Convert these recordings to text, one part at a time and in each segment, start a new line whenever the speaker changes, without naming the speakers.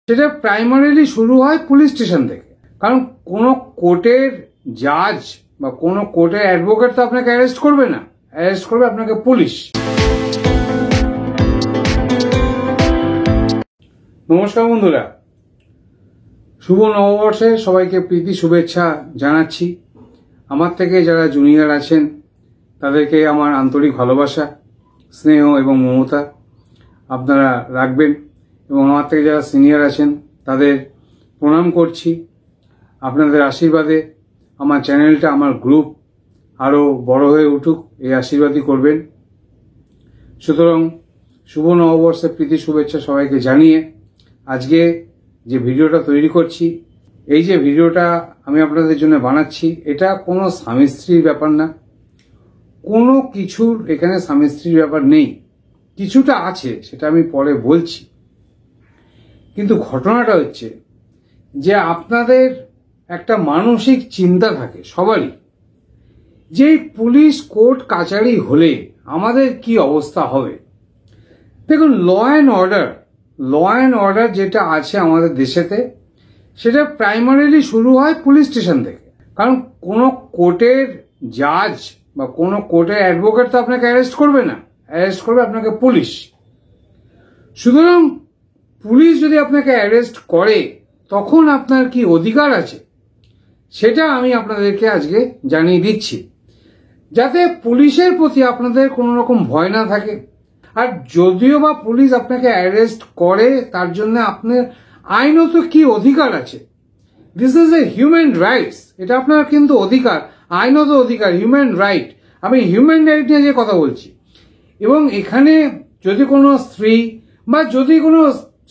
সেটা প্রাইমারিলি শুরু হয় পুলিশ স্টেশন থেকে। কারণ কোনো কোর্টের জাজ বা কোনো কোর্টের অ্যাডভোকেট তো আপনাকে অ্যারেস্ট করবে না, অ্যারেস্ট করবে আপনাকে পুলিশ। নমস্কার বন্ধুরা, শুভ নববর্ষে সবাইকে প্রীতি শুভেচ্ছা জানাচ্ছি। আমার থেকে যারা জুনিয়র আছেন তাদেরকে আমার আন্তরিক ভালোবাসা, স্নেহ এবং মমতা আপনারা রাখবেন, এবং আমার থেকে যারা সিনিয়র আছেন তাদের প্রণাম করছি। আপনাদের আশীর্বাদে আমার চ্যানেলটা, আমার গ্রুপ আরও বড় হয়ে উঠুক, এই আশীর্বাদই করবেন। সুতরাং শুভ নববর্ষের প্রীতি শুভেচ্ছা সবাইকে জানিয়ে আজকে যে ভিডিওটা তৈরি করছি, এই যে ভিডিওটা আমি আপনাদের জন্য বানাচ্ছি, এটা কোনো স্বামী স্ত্রীর ব্যাপার না, কোনো কিছুর এখানে স্বামী স্ত্রীর ব্যাপার নেই। কিছুটা আছে, সেটা আমি পরে বলছি। কিন্তু ঘটনাটা হচ্ছে যে আপনাদের একটা মানসিক চিন্তা থাকে সবারই, যে পুলিশ কোর্ট কাচারি হলে আমাদের কি অবস্থা হবে। দেখুন, ল অ্যান্ড অর্ডার যেটা আছে আমাদের দেশেতে, সেটা প্রাইমারিলি শুরু হয় পুলিশ স্টেশন থেকে। কারণ কোনো কোর্টের জাজ বা কোনো কোর্টের অ্যাডভোকেট তো আপনাকে অ্যারেস্ট করবে না, অ্যারেস্ট করবে আপনাকে পুলিশ। সুতরাং পুলিশ যদি আপনাকে অ্যারেস্ট করে তখন আপনার কি অধিকার আছে, সেটা আমি আপনাদেরকে আজকে জানিয়ে দিচ্ছি, যাতে পুলিশের প্রতি আপনাদের কোনো রকম ভয় না থাকে। আর যদিও বা পুলিশ আপনাকে অ্যারেস্ট করে, তার জন্য আপনার আইনত কি অধিকার আছে। This is a human rights, এটা আপনার কিন্তু অধিকার, আইনত অধিকার, হিউম্যান রাইট। আমি হিউম্যান রাইট নিয়ে যে কথা বলছি। এবং এখানে যদি কোনো স্ত্রী বা যদি কোনো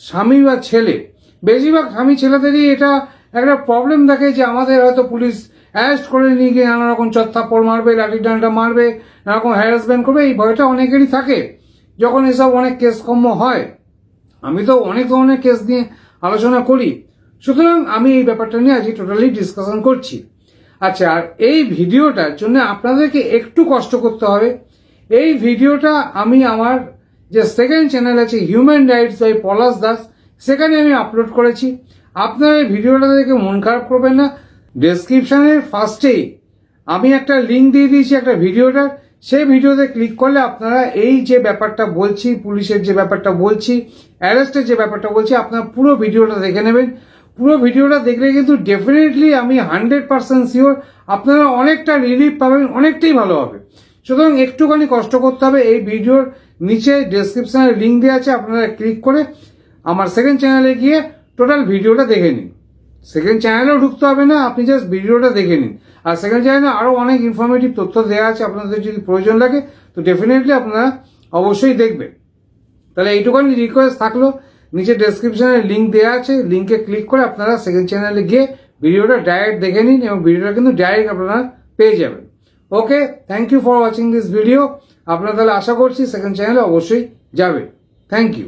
স্বামী বা ছেলে, বেশিরভাগ স্বামী ছেলেদেরই এটা একটা প্রবলেম থাকে যে আমাদের হয়তো পুলিশ অ্যারেস্ট করে নিয়ে গিয়ে নানা রকম চত্থাপ্পড় মারবে, লাঠি ডান্ডা মারবে, নানা রকম হ্যারাসমেন্ট করবে, এই ভয়টা অনেকেরই থাকে যখন এসব অনেক কেস কম্য হয়। আমি তো অনেক ধরনের কেস নিয়ে আলোচনা করি, সুতরাং আমি এই ব্যাপারটা নিয়ে আজকে টোটালি ডিসকাশন করছি। আচ্ছা, আর এই ভিডিওটার জন্য আপনাদেরকে একটু কষ্ট করতে হবে। এই ভিডিওটা আমি আমার যে সেকেন্ড চ্যানেল আছে হিউম্যান রাইটস বাই পলাশ দাস, সেখানে আমি আপলোড করেছি। আপনারা এই ভিডিওটা দেখে মন খারাপ করবেন না। ডেসক্রিপশনের ফার্স্টেই আমি একটা লিঙ্ক দিয়ে দিয়েছি একটা ভিডিওটার, সেই ভিডিওতে ক্লিক করলে আপনারা এই যে ব্যাপারটা বলছি, পুলিশের যে ব্যাপারটা বলছি, অ্যারেস্টের যে ব্যাপারটা বলছি, আপনারা পুরো ভিডিওটা দেখে নেবেন। পুরো ভিডিওটা দেখলে কিন্তু ডেফিনেটলি আমি 100% শিওর আপনারা অনেকটা রিলিফ পাবেন, অনেকটাই ভালো হবে। সুতরাং একটুখানি কষ্ট করতে হবে। এই ভিডিওর নিচে ডেসক্রিপশনের লিঙ্ক দেওয়া আছে, আপনারা ক্লিক করে আমার সেকেন্ড চ্যানেলে গিয়ে টোটাল ভিডিওটা দেখে নিন। সেকেন্ড চ্যানেলেও ঢুকতে হবে না, আপনি জাস্ট ভিডিওটা দেখে নিন। আর সেকেন্ড চ্যানেলে আরও অনেক ইনফরমেটিভ তথ্য দেওয়া আছে, আপনাদের যদি প্রয়োজন লাগে তো ডেফিনেটলি আপনারা অবশ্যই দেখবেন। তাহলে এইটুখানি রিকোয়েস্ট থাকলো, নিচে ডেসক্রিপশনের লিঙ্ক দেওয়া আছে, লিঙ্কে ক্লিক করে আপনারা সেকেন্ড চ্যানেলে গিয়ে ভিডিওটা ডাইরেক্ট দেখে নিন, এবং ভিডিওটা কিন্তু ডাইরেক্ট আপনারা পেয়ে যাবেন। Okay, thank you for watching this video. আপনারা তাহলে আশা করছি সেকেন্ড চ্যানেলে অবশ্যই যাবেন। Thank you.